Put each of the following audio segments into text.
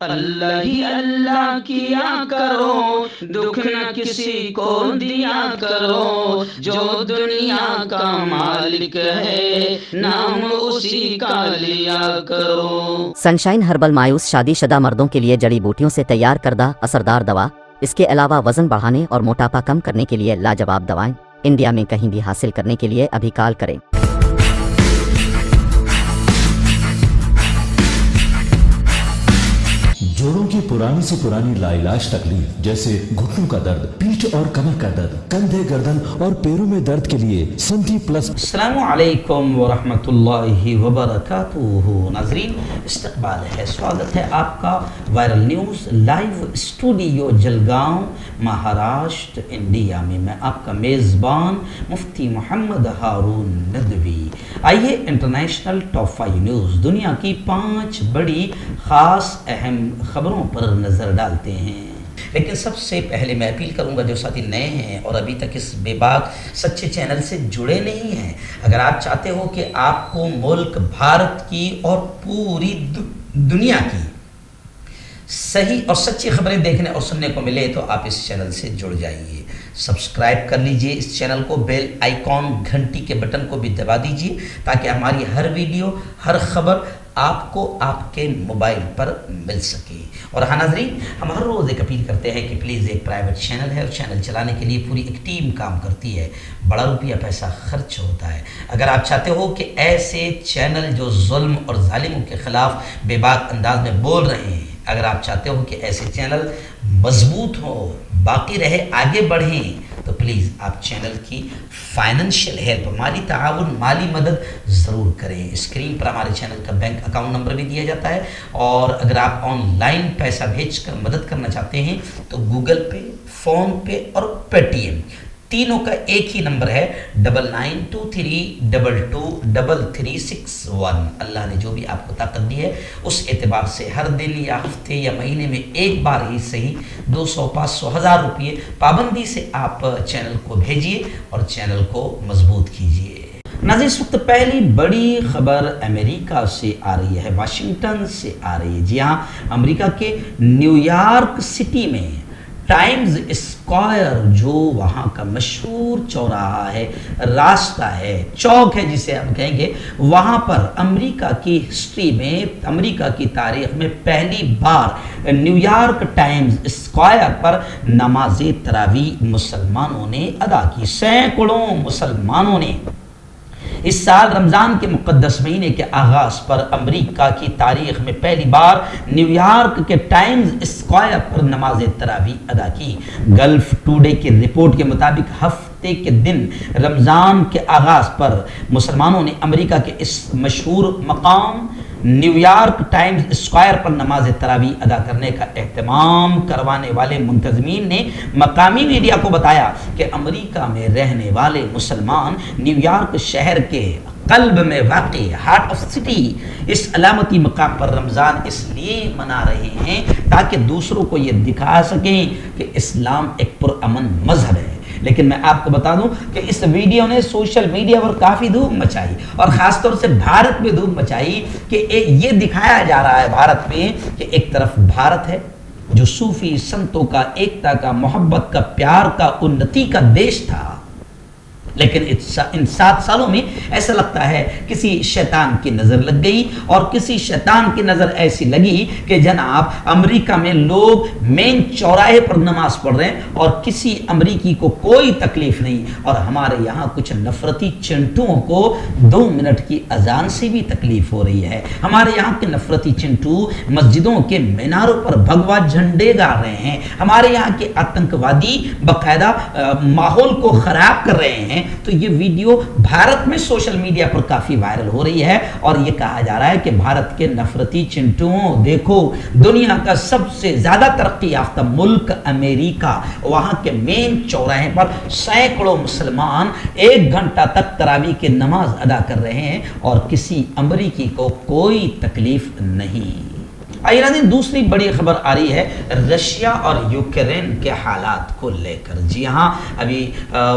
اللہ ہی اللہ کیا کرو، دکھ نہ کسی کو دیا کرو، جو دنیا کا مالک ہے نام اسی کا لیا کرو۔ سنشائن ہربل مایوس شادی شدہ مردوں کے لیے جڑی بوٹیوں سے تیار کردہ اثردار دوا، اس کے علاوہ وزن بڑھانے اور موٹاپا کم کرنے کے لیے لاجواب دوائیں انڈیا میں کہیں بھی حاصل کرنے کے لیے ابھی کال کریں۔ جوڑوں کی پرانی سے پرانی لاعلاج تکلیف جیسے گھٹنوں کا درد، پیٹھ اور کمر کا درد، کندھے، گردن اور پیروں میں درد کے لیے سنٹی پلس۔ السلام علیکم ورحمۃ اللہ وبرکاتہ۔ ناظرین، استقبال ہے، سواگت ہے آپ کا viral news live studio Jalgaon, Maharashtra, India میں۔ میں آپ کا میزبان مفتی محمد ہارون ندوی۔ آئیے انٹرنیشنل ٹاپ 5 نیوز، دنیا کی 5 بڑی خاص اہم خبروں پر نظر ڈالتے ہیں۔ لیکن سب سے پہلے میں اپیل کروں گا جو ساتھی نئے ہیں اور ابھی تک اس بے باک سچے چینل سے جڑے نہیں ہیں، اگر آپ چاہتے ہو کہ آپ کو ملک بھارت کی اور پوری دنیا کی صحیح اور سچی خبریں دیکھنے اور سننے کو ملے تو آپ اس چینل سے جڑ جائیے۔ سبسکرائب کر لیجئے اس چینل کو، بیل آئیکن گھنٹی کے بٹن کو بھی دبا دیجئے تاکہ ہماری ہر ویڈیو، ہر خبر آپ کو آپ کے موبائل پر مل سکے۔ اور ہاں ناظرین، ہم ہر روز ایک اپیل کرتے ہیں کہ پلیز ایک پرائیویٹ چینل ہے اور چینل چلانے کے لیے پوری ایک ٹیم کام کرتی ہے، بڑا روپیہ پیسہ خرچ ہوتا ہے۔ اگر آپ چاہتے ہو کہ ایسے چینل جو ظلم اور ظالموں کے خلاف بے باک انداز میں بول رہے ہیں، اگر آپ چاہتے ہو کہ ایسے چینل مضبوط ہو، باقی رہے، آگے بڑھیں، تو پلیز آپ چینل کی فائننشیل ہیلپ، مالی تعاون، مالی مدد ضرور کریں۔ اسکرین پر ہمارے چینل کا بینک اکاؤنٹ نمبر بھی دیا جاتا ہے، اور اگر آپ آن لائن پیسہ بھیج کر مدد کرنا چاہتے ہیں تو گوگل پے، فون پے اور پے ٹی ایم تینوں کا ایک ہی نمبر ہے 9923223361۔ اللہ نے جو بھی آپ کو طاقت دی ہے اس اعتبار سے ہر دن یا ہفتے یا مہینے میں ایک بار ہی صحیح 200، 500، 1000 روپے پابندی سے آپ چینل کو بھیجیے اور چینل کو مضبوط کیجیے۔ ناظرین، اس وقت پہلی بڑی خبر امریکہ سے آ رہی ہے، واشنگٹن سے آ رہی ہے۔ جی ہاں، امریکہ کے نیو یارک سٹی میں ٹائمز اسکوائر، جو وہاں کا مشہور چوراہا ہے، راستہ ہے، چوک ہے جسے ہم کہیں گے، وہاں پر امریکہ کی ہسٹری میں، امریکہ کی تاریخ میں پہلی بار نیو یارک ٹائمز اسکوائر پر نماز تراویح مسلمانوں نے ادا کی۔ سینکڑوں مسلمانوں نے اس سال رمضان کے مقدس مہینے کے آغاز پر امریکہ کی تاریخ میں پہلی بار نیو یارک کے ٹائمز اسکوائر پر نماز تراویح ادا کی۔ گلف ٹوڈے کی رپورٹ کے مطابق ہفتے کے دن رمضان کے آغاز پر مسلمانوں نے امریکہ کے اس مشہور مقام نیو یارک ٹائمز اسکوائر پر نماز تراویح ادا کرنے کا اہتمام کروانے والے منتظمین نے مقامی میڈیا کو بتایا کہ امریکہ میں رہنے والے مسلمان نیو یارک شہر کے قلب میں واقع ہارٹ آف سٹی اس علامتی مقام پر رمضان اس لیے منا رہے ہیں تاکہ دوسروں کو یہ دکھا سکیں کہ اسلام ایک پرامن مذہب ہے۔ لیکن میں آپ کو بتا دوں کہ اس ویڈیو نے سوشل میڈیا پر کافی دھوم مچائی، اور خاص طور سے بھارت میں دھوم مچائی کہ یہ دکھایا جا رہا ہے بھارت میں کہ ایک طرف بھارت ہے جو صوفی سنتوں کا، ایکتا کا، محبت کا، پیار کا، انتی کا دیش تھا، لیکن ان 7 سالوں میں ایسا لگتا ہے کسی شیطان کی نظر لگ گئی، اور کسی شیطان کی نظر ایسی لگی کہ جناب امریکہ میں لوگ مین چوراہے پر نماز پڑھ رہے ہیں اور کسی امریکی کو کوئی تکلیف نہیں، اور ہمارے یہاں کچھ نفرتی چنٹوؤں کو 2 منٹ کی اذان سے بھی تکلیف ہو رہی ہے۔ ہمارے یہاں کے نفرتی چنٹو مسجدوں کے میناروں پر بھگوا جھنڈے گاڑ رہے ہیں، ہمارے یہاں کے آتنکوادی باقاعدہ ماحول کو خراب کر رہے ہیں۔ تو یہ ویڈیو بھارت میں سوشل میڈیا پر کافی وائرل ہو رہی ہے، اور یہ کہا جا رہا ہے کہ بھارت کے نفرتی چنٹوؤں، دیکھو دنیا کا سب سے زیادہ ترقی یافتہ ملک امریکہ، وہاں کے مین چوراہے پر سینکڑوں مسلمان 1 گھنٹہ تک تراویح کی نماز ادا کر رہے ہیں اور کسی امریکی کو کوئی تکلیف نہیں۔ آئیے ناظرین، دوسری بڑی خبر آ رہی ہے رشیا اور یوکرین کے حالات کو لے کر۔ جی ہاں، ابھی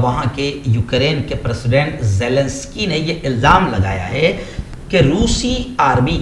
وہاں کے یوکرین کے پریزیڈنٹ زیلنسکی نے یہ الزام لگایا ہے کہ روسی آرمی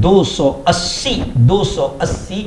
280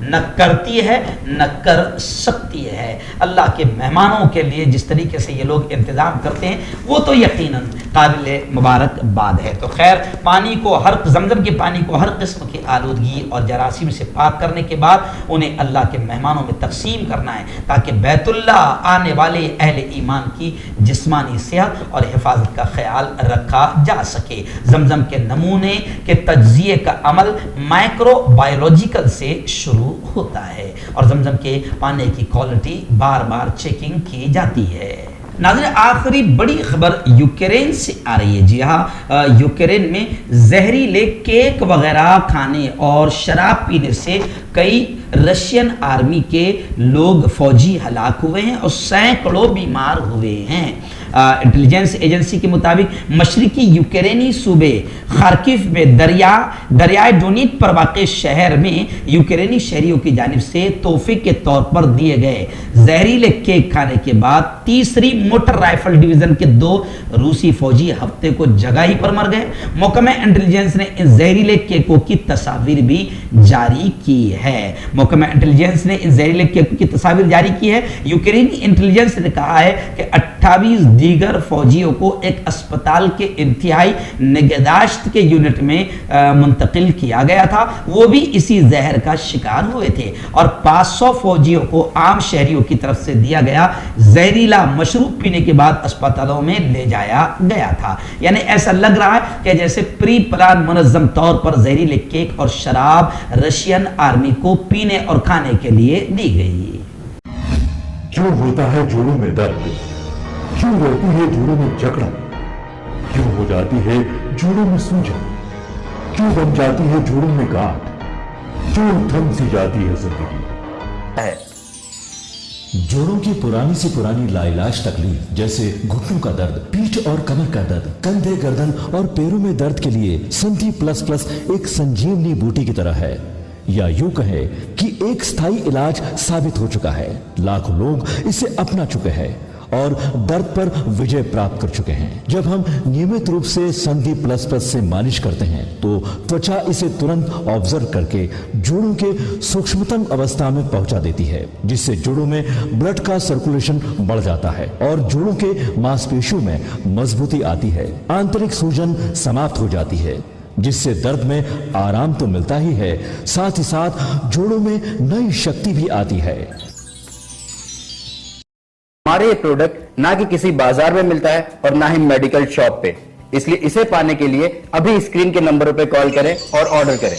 نہ کرتی ہے نہ کر سکتی ہے۔ اللہ کے مہمانوں کے لیے جس طریقے سے یہ لوگ انتظام کرتے ہیں وہ تو یقیناً قابل مبارکباد ہے۔ تو خیر، پانی کو زمزم کے پانی کو ہر قسم کی آلودگی اور جراثیم سے پاک کرنے کے بعد انہیں اللہ کے مہمانوں میں تقسیم کرنا ہے تاکہ بیت اللہ آنے والے اہل ایمان کی جسمانی صحت اور حفاظت کا خیال رکھا جا سکے۔ زمزم کے نمونے کے تجزیے کا عمل مائکرو بایولوجیکل سے شروع ہوتا ہے اور زمزم کے پانی کی کوالٹی بار بار چیکنگ کی جاتی ہے۔ ناظرین، آخری بڑی خبر یوکرین سے آ رہی ہے۔ جی ہاں، یوکرین میں زہریلے کیک وغیرہ کھانے اور شراب پینے سے کئی رشین آرمی کے لوگ فوجی ہلاک ہوئے ہیں اور سینکڑوں بیمار ہوئے ہیں۔ انٹیلیجنس ایجنسی کے مطابق مشرقی یوکرینی صوبے خارکیف میں دریائے ڈونیٹ پر واقع شہر میں یوکرینی شہریوں کی جانب سے تحفے کے طور پر دیے گئے زہریلے کیک کھانے کے بعد تیسری موٹر رائفل ڈویژن کے 2 روسی فوجی ہفتے کو جگہ ہی پر مر گئے۔ محکمہ انٹیلیجنس نے ان زہریلے کیکوں کی تصاویر بھی جاری کی ہے۔ محکمہ انٹیلیجنس نے ان زہریلے کیکوں کی تصاویر جاری کی ہے۔ یوکرینی انٹیلیجنس نے کہا ہے کہ 28 دیگر فوجیوں کو ایک اسپتال کے انتہائی نگہداشت کے یونٹ میں منتقل کیا گیا تھا، وہ بھی اسی زہر کا شکار ہوئے تھے، اور 500 فوجیوں کو عام شہریوں کی طرف سے دیا گیا زہریلا مشروب پینے کے بعد اسپتالوں میں لے جایا گیا تھا۔ یعنی ایسا لگ رہا ہے کہ جیسے پری پلان منظم طور پر زہریلے کیک اور شراب رشین آرمی کو پینے اور کھانے کے لیے دی گئی۔ کیوں ہوتا ہے جوڑوں میں درد؟ کیوں رہتی ہے جوڑوں میں جکڑن؟ کیوں ہو جاتی ہے جوڑوں میں سوجن؟ کیوں بن جاتی ہے جوڑوں میں گاٹھ؟ کیوں تھم سی جاتی ہے زندگی؟ جوڑوں کی پرانی سے پرانی لاعلاج تکلیف جیسے گھٹنوں کا درد، پیٹھ اور کمر کا درد، کندھے، گردن اور پیروں میں درد کے لیے سنتھی پلس پلس ایک سنجیونی بوٹی کی طرح ہے، یا یوں کہے کہ ایک ستھائی علاج ثابت ہو چکا ہے۔ لاکھوں لوگ اسے اپنا چکے ہیں اور درد پر وجے پراپت کر چکے ہیں۔ جب ہم نیمت روپ سے سندھی پلس پلس سے مالش کرتے ہیں تو توچا اسے ترنت آبزرو کر کے جوڑوں کے سوکشمتم اوستھا میں پہنچا دیتی ہے، جس سے جوڑوں میں بلڈ کا سرکولیشن بڑھ جاتا ہے اور جوڑوں کے ماس پیشیوں میں مضبوطی آتی ہے، آنترک سوجن سماپت ہو جاتی ہے، جس سے درد میں آرام تو ملتا ہی ہے، ساتھ ہی ساتھ جوڑوں میں نئی شکتی بھی آتی ہے۔ ہمارے یہ پروڈکٹ نہ کہ کسی بازار میں ملتا ہے اور نہ ہی میڈیکل شاپ پہ، اس لیے اسے پانے کے لیے ابھی اسکرین کے نمبروں پہ کال کریں اور آرڈر کریں۔